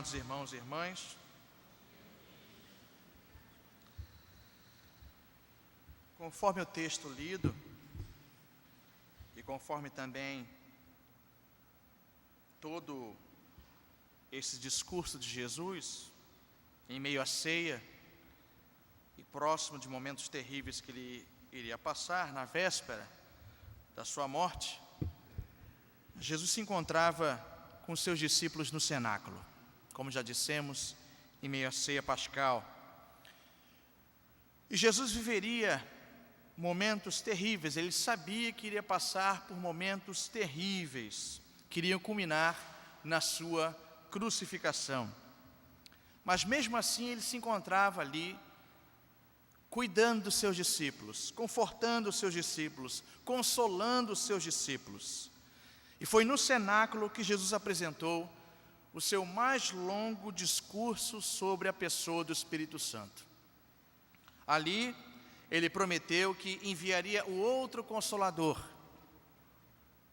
amados irmãos e irmãs. Conforme o texto lido, e conforme também todo esse discurso de Jesus, em meio à ceia, e próximo de momentos terríveis que ele iria passar, na véspera da sua morte, Jesus se encontrava com seus discípulos no cenáculo, como já dissemos, em meio à ceia pascal. E Jesus viveria momentos terríveis, ele sabia que iria passar por momentos terríveis, que iriam culminar na sua crucificação. Mas mesmo assim ele se encontrava ali, cuidando dos seus discípulos, confortando os seus discípulos, consolando os seus discípulos. E foi no cenáculo que Jesus apresentou o seu mais longo discurso sobre a pessoa do Espírito Santo. Ali, ele prometeu que enviaria o outro Consolador,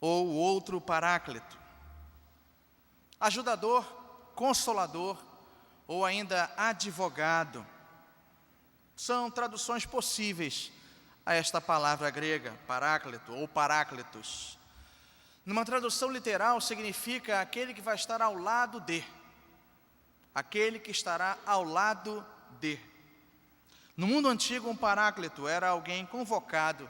ou o outro Paráclito, ajudador, consolador, ou ainda advogado. São traduções possíveis a esta palavra grega, Paráclito ou Paráclitos. Numa tradução literal, significa aquele que vai estar ao lado de. Aquele que estará ao lado de. No mundo antigo, um paráclito era alguém convocado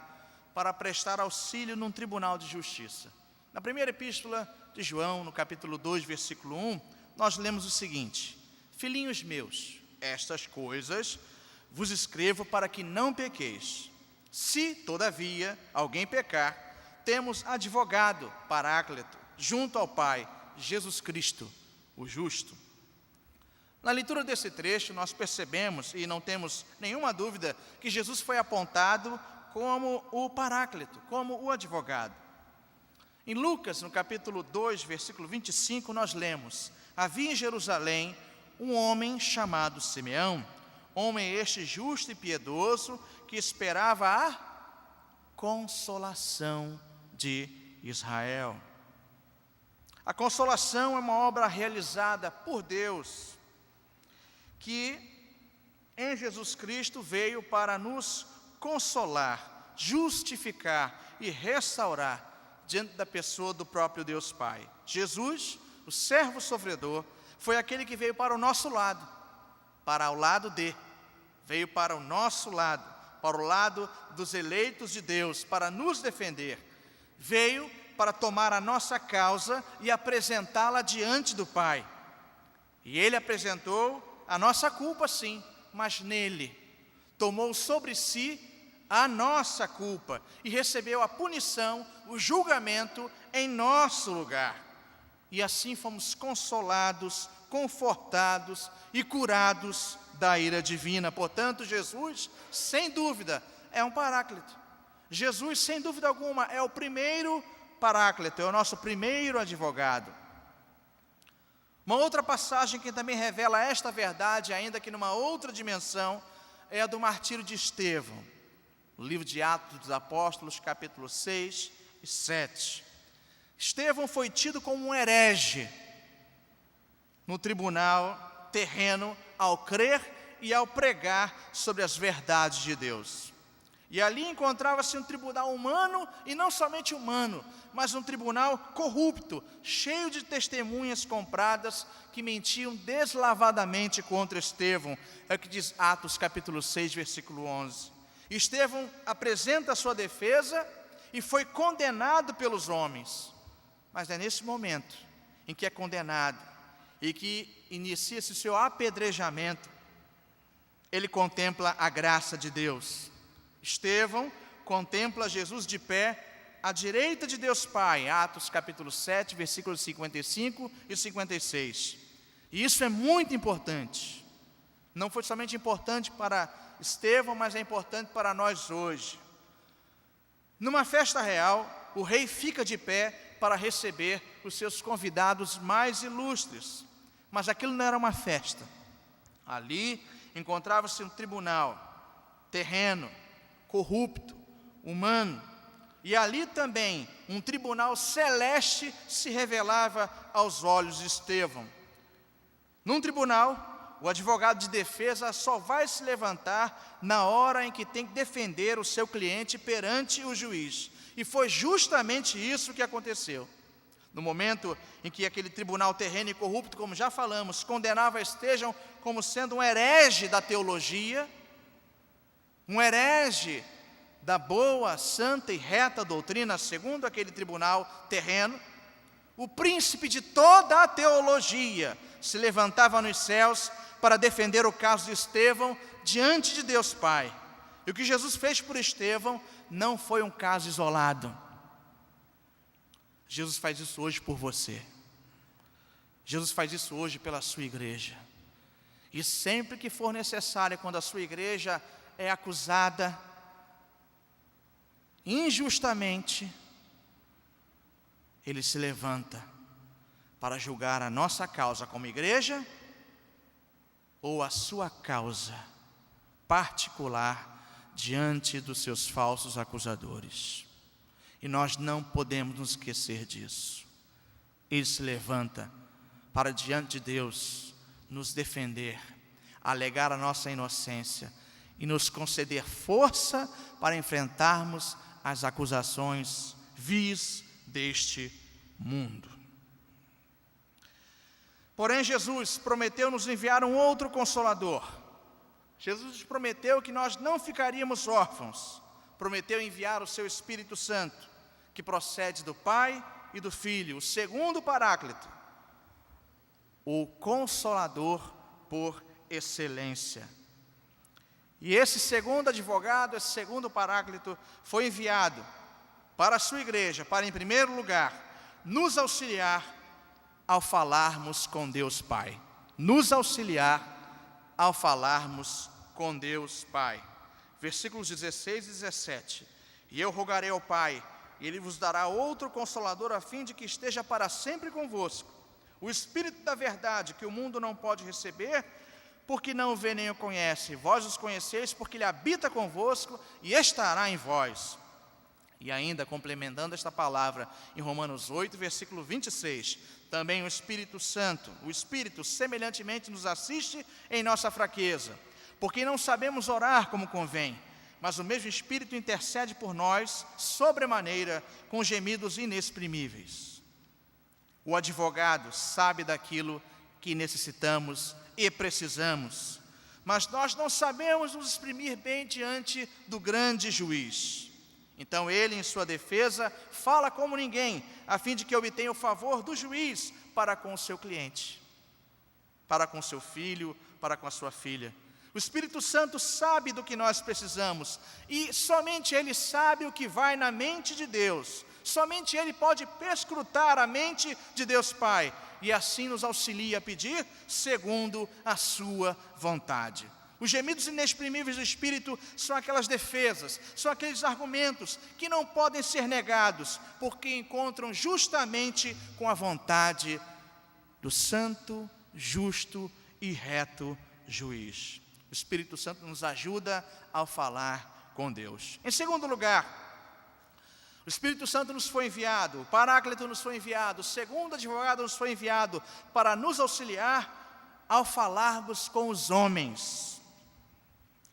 para prestar auxílio num tribunal de justiça. Na primeira epístola de João, no capítulo 2, versículo 1, nós lemos o seguinte: Filhinhos meus, estas coisas vos escrevo para que não pequeis. Se, todavia, alguém pecar, temos advogado, Paráclito, junto ao Pai, Jesus Cristo, o justo. Na leitura desse trecho, nós percebemos, e não temos nenhuma dúvida, que Jesus foi apontado como o Paráclito, como o advogado. Em Lucas, no capítulo 2, versículo 25, nós lemos: Havia em Jerusalém um homem chamado Simeão, homem este justo e piedoso, que esperava a consolação de Israel. A consolação é uma obra realizada por Deus, que em Jesus Cristo veio para nos consolar, justificar e restaurar diante da pessoa do próprio Deus Pai. Jesus, o servo sofredor, foi aquele que veio para o nosso lado, para o lado de, veio para o nosso lado, para o lado dos eleitos de Deus, para nos defender. Veio para tomar a nossa causa e apresentá-la diante do Pai. E Ele apresentou a nossa culpa, sim, mas nele tomou sobre si a nossa culpa e recebeu a punição, o julgamento em nosso lugar. E assim fomos consolados, confortados e curados da ira divina. Portanto, Jesus, sem dúvida, é um Paráclito. Jesus, sem dúvida alguma, é o primeiro Paráclito, é o nosso primeiro advogado. Uma outra passagem que também revela esta verdade, ainda que numa outra dimensão, é a do martírio de Estevão. O livro de Atos dos Apóstolos, capítulo 6 e 7. Estevão foi tido como um herege no tribunal terreno ao crer e ao pregar sobre as verdades de Deus. E ali encontrava-se um tribunal humano, e não somente humano, mas um tribunal corrupto, cheio de testemunhas compradas que mentiam deslavadamente contra Estevão. É o que diz Atos capítulo 6, versículo 11. Estevão apresenta a sua defesa e foi condenado pelos homens. Mas é nesse momento em que é condenado e que inicia-se o seu apedrejamento, ele contempla a graça de Deus. Estevão contempla Jesus de pé à direita de Deus Pai, Atos capítulo 7, versículos 55 e 56. E isso é muito importante. Não foi somente importante para Estevão, mas é importante para nós hoje. Numa festa real, o rei fica de pé para receber os seus convidados mais ilustres. Mas aquilo não era uma festa. Ali encontrava-se um tribunal terreno, corrupto, humano, e ali também um tribunal celeste se revelava aos olhos de Estevão. Num tribunal, o advogado de defesa só vai se levantar na hora em que tem que defender o seu cliente perante o juiz. E foi justamente isso que aconteceu. No momento em que aquele tribunal terreno e corrupto, como já falamos, condenava Estevão como sendo um herege da teologia, um herege da boa, santa e reta doutrina, segundo aquele tribunal terreno, o príncipe de toda a teologia se levantava nos céus para defender o caso de Estevão diante de Deus Pai. E o que Jesus fez por Estevão não foi um caso isolado. Jesus faz isso hoje por você. Jesus faz isso hoje pela sua igreja. E sempre que for necessário, quando a sua igreja é acusada injustamente, Ele se levanta para julgar a nossa causa como igreja ou a sua causa particular diante dos seus falsos acusadores. E nós não podemos nos esquecer disso. Ele se levanta para diante de Deus nos defender, alegar a nossa inocência e nos conceder força para enfrentarmos as acusações vis deste mundo. Porém, Jesus prometeu nos enviar um outro Consolador. Jesus prometeu que nós não ficaríamos órfãos. Prometeu enviar o seu Espírito Santo, que procede do Pai e do Filho, o segundo Paráclito, o Consolador por excelência. E esse segundo advogado, esse segundo Paráclito, foi enviado para a sua igreja, para, em primeiro lugar, nos auxiliar ao falarmos com Deus Pai. Nos auxiliar ao falarmos com Deus Pai. Versículos 16 e 17. E eu rogarei ao Pai, e Ele vos dará outro Consolador, a fim de que esteja para sempre convosco. O Espírito da verdade, que o mundo não pode receber, porque não o vê nem o conhece. Vós os conheceis, porque Ele habita convosco e estará em vós. E ainda, complementando esta palavra, em Romanos 8, versículo 26, também o Espírito Santo, o Espírito semelhantemente nos assiste em nossa fraqueza, porque não sabemos orar como convém, mas o mesmo Espírito intercede por nós, sobremaneira, com gemidos inexprimíveis. O advogado sabe daquilo que necessitamos e precisamos, mas nós não sabemos nos exprimir bem diante do grande juiz. Então ele, em sua defesa, fala como ninguém, a fim de que obtenha o favor do juiz para com o seu cliente, para com o seu filho, para com a sua filha. O Espírito Santo sabe do que nós precisamos, e somente Ele sabe o que vai na mente de Deus. Somente Ele pode perscrutar a mente de Deus Pai, e assim nos auxilia a pedir segundo a sua vontade. Os gemidos inexprimíveis do Espírito são aquelas defesas, são aqueles argumentos que não podem ser negados, porque encontram justamente com a vontade do santo, justo e reto juiz. O Espírito Santo nos ajuda ao falar com Deus. Em segundo lugar, o Espírito Santo nos foi enviado, o Paráclito nos foi enviado, o segundo advogado nos foi enviado para nos auxiliar ao falarmos com os homens.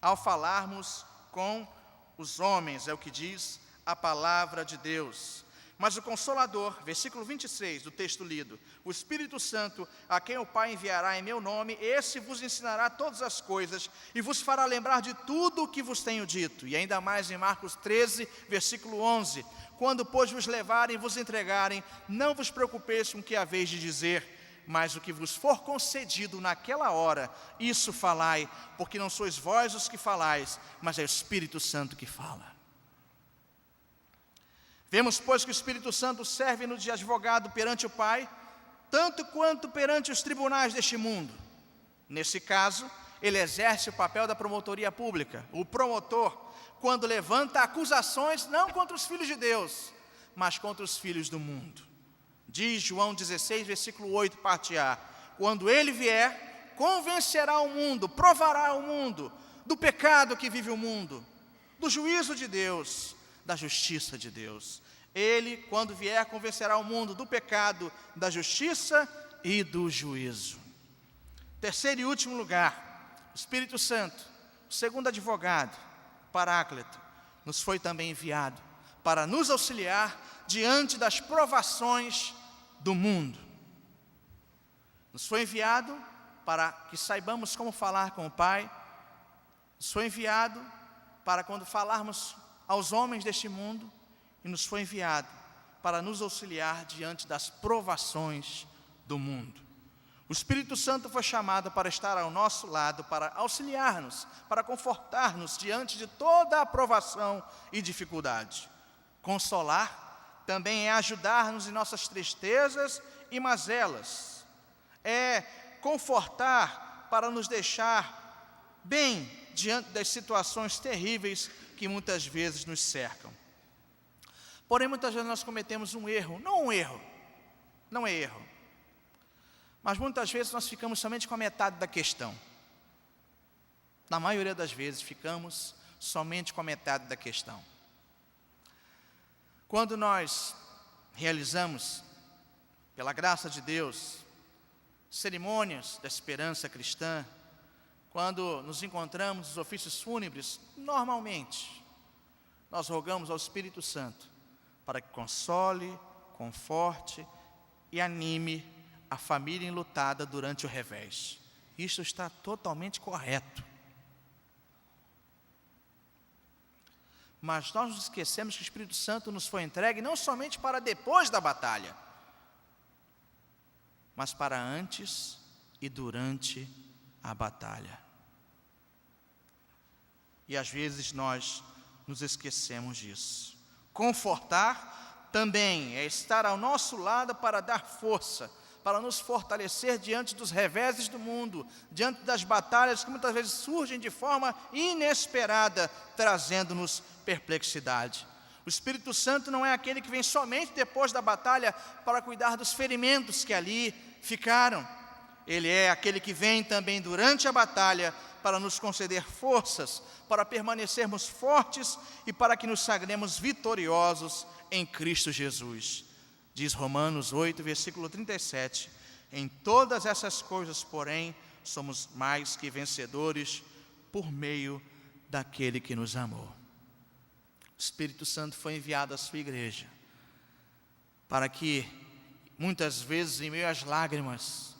Ao falarmos com os homens, é o que diz a palavra de Deus. Mas o Consolador, versículo 26 do texto lido, o Espírito Santo, a quem o Pai enviará em meu nome, esse vos ensinará todas as coisas e vos fará lembrar de tudo o que vos tenho dito. E ainda mais em Marcos 13, versículo 11, quando, pois, vos levarem e vos entregarem, não vos preocupeis com o que haveis de dizer, mas o que vos for concedido naquela hora, isso falai, porque não sois vós os que falais, mas é o Espírito Santo que fala. Vemos, pois, que o Espírito Santo serve-nos de advogado perante o Pai, tanto quanto perante os tribunais deste mundo. Nesse caso, ele exerce o papel da promotoria pública, o promotor, quando levanta acusações não contra os filhos de Deus, mas contra os filhos do mundo. Diz João 16, versículo 8, parte A, quando ele vier, convencerá o mundo, provará o mundo do pecado que vive o mundo, do juízo de Deus, da justiça de Deus. Ele, quando vier, convencerá o mundo do pecado, da justiça e do juízo. Terceiro e último lugar, o Espírito Santo, o segundo advogado, Paráclito, nos foi também enviado para nos auxiliar diante das provações do mundo. Nos foi enviado para que saibamos como falar com o Pai. Nos foi enviado para quando falarmos aos homens deste mundo. E nos foi enviado para nos auxiliar diante das provações do mundo. O Espírito Santo foi chamado para estar ao nosso lado, para auxiliar-nos, para confortar-nos diante de toda a provação e dificuldade. Consolar também é ajudar-nos em nossas tristezas e mazelas. É confortar para nos deixar bem diante das situações terríveis que muitas vezes nos cercam. Porém, muitas vezes nós cometemos um erro, não é erro, mas muitas vezes nós ficamos somente com a metade da questão. Na maioria das vezes ficamos somente com a metade da questão. Quando nós realizamos, pela graça de Deus, cerimônias da esperança cristã, quando nos encontramos nos ofícios fúnebres, normalmente, nós rogamos ao Espírito Santo para que console, conforte e anime a família enlutada durante o revés. Isto está totalmente correto. Mas nós nos esquecemos que o Espírito Santo nos foi entregue não somente para depois da batalha, mas para antes e durante a batalha. E às vezes nós nos esquecemos disso. Confortar também é estar ao nosso lado para dar força, para nos fortalecer diante dos reveses do mundo, diante das batalhas que muitas vezes surgem de forma inesperada, trazendo-nos perplexidade. O Espírito Santo não é aquele que vem somente depois da batalha para cuidar dos ferimentos que ali ficaram. Ele é aquele que vem também durante a batalha para nos conceder forças, para permanecermos fortes e para que nos sagremos vitoriosos em Cristo Jesus. Diz Romanos 8, versículo 37, em todas essas coisas, porém, somos mais que vencedores por meio daquele que nos amou. O Espírito Santo foi enviado à sua igreja para que, muitas vezes em meio às lágrimas,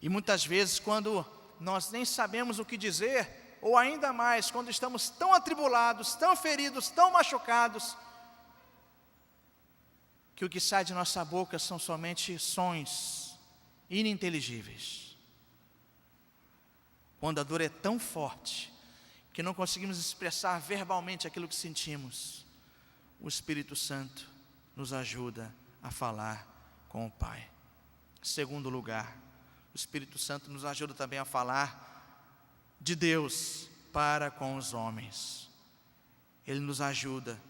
e muitas vezes quando nós nem sabemos o que dizer, ou ainda mais, quando estamos tão atribulados, tão feridos, tão machucados, que o que sai de nossa boca são somente sons ininteligíveis. Quando a dor é tão forte que não conseguimos expressar verbalmente aquilo que sentimos, o Espírito Santo nos ajuda a falar com o Pai. Segundo lugar, o Espírito Santo nos ajuda também a falar de Deus para com os homens. Ele nos ajuda,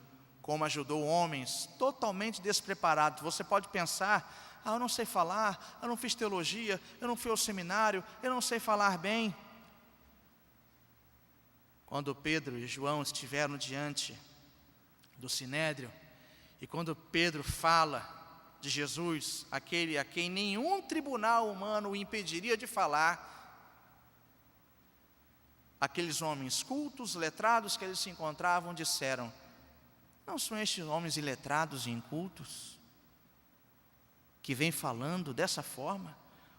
como ajudou homens totalmente despreparados. Você pode pensar, eu não sei falar, eu não fiz teologia, eu não fui ao seminário, eu não sei falar bem. Quando Pedro e João estiveram diante do Sinédrio, e quando Pedro fala de Jesus, aquele a quem nenhum tribunal humano o impediria de falar, aqueles homens cultos, letrados que eles se encontravam, disseram: não são estes homens iletrados e incultos que vêm falando dessa forma,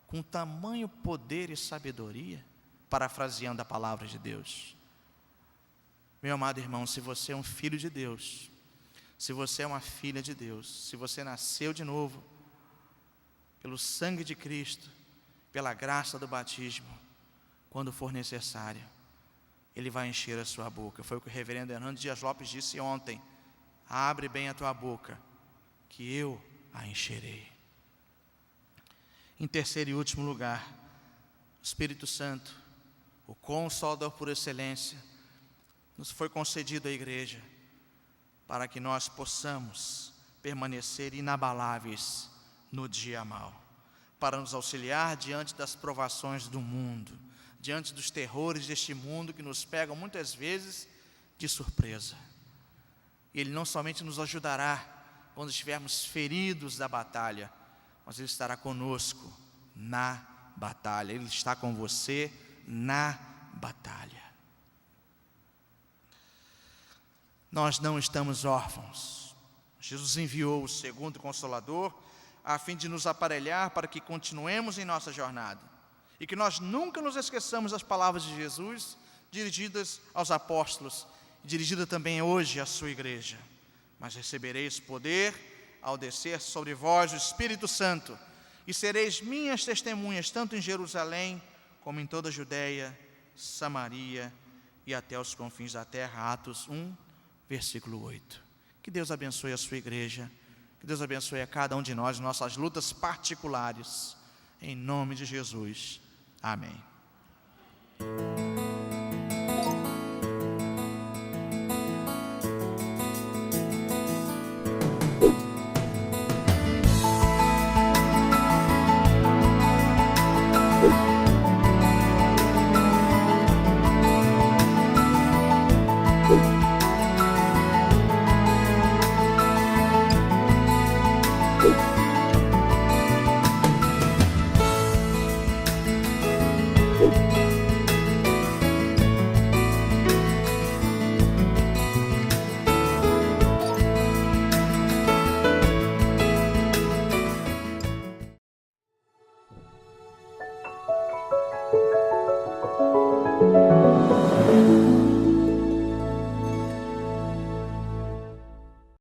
com tamanho poder e sabedoria, parafraseando a palavra de Deus? Meu amado irmão, se você é um filho de Deus, se você é uma filha de Deus, se você nasceu de novo, pelo sangue de Cristo, pela graça do batismo, quando for necessário, Ele vai encher a sua boca. Foi o que o reverendo Hernando Dias Lopes disse ontem: abre bem a tua boca, que eu a encherei. Em terceiro e último lugar, o Espírito Santo, o Consolador por excelência, nos foi concedido à igreja para que nós possamos permanecer inabaláveis no dia mau, para nos auxiliar diante das provações do mundo, diante dos terrores deste mundo que nos pegam muitas vezes de surpresa. Ele não somente nos ajudará quando estivermos feridos da batalha, mas Ele estará conosco na batalha. Ele está com você na batalha. Nós não estamos órfãos. Jesus enviou o segundo Consolador a fim de nos aparelhar para que continuemos em nossa jornada e que nós nunca nos esqueçamos das palavras de Jesus dirigidas aos apóstolos, dirigida também hoje à sua igreja. Mas recebereis poder ao descer sobre vós o Espírito Santo, e sereis minhas testemunhas, tanto em Jerusalém, como em toda a Judeia, Samaria e até os confins da terra. Atos 1, versículo 8. Que Deus abençoe a sua igreja, que Deus abençoe a cada um de nós, nossas lutas particulares, em nome de Jesus. Amém.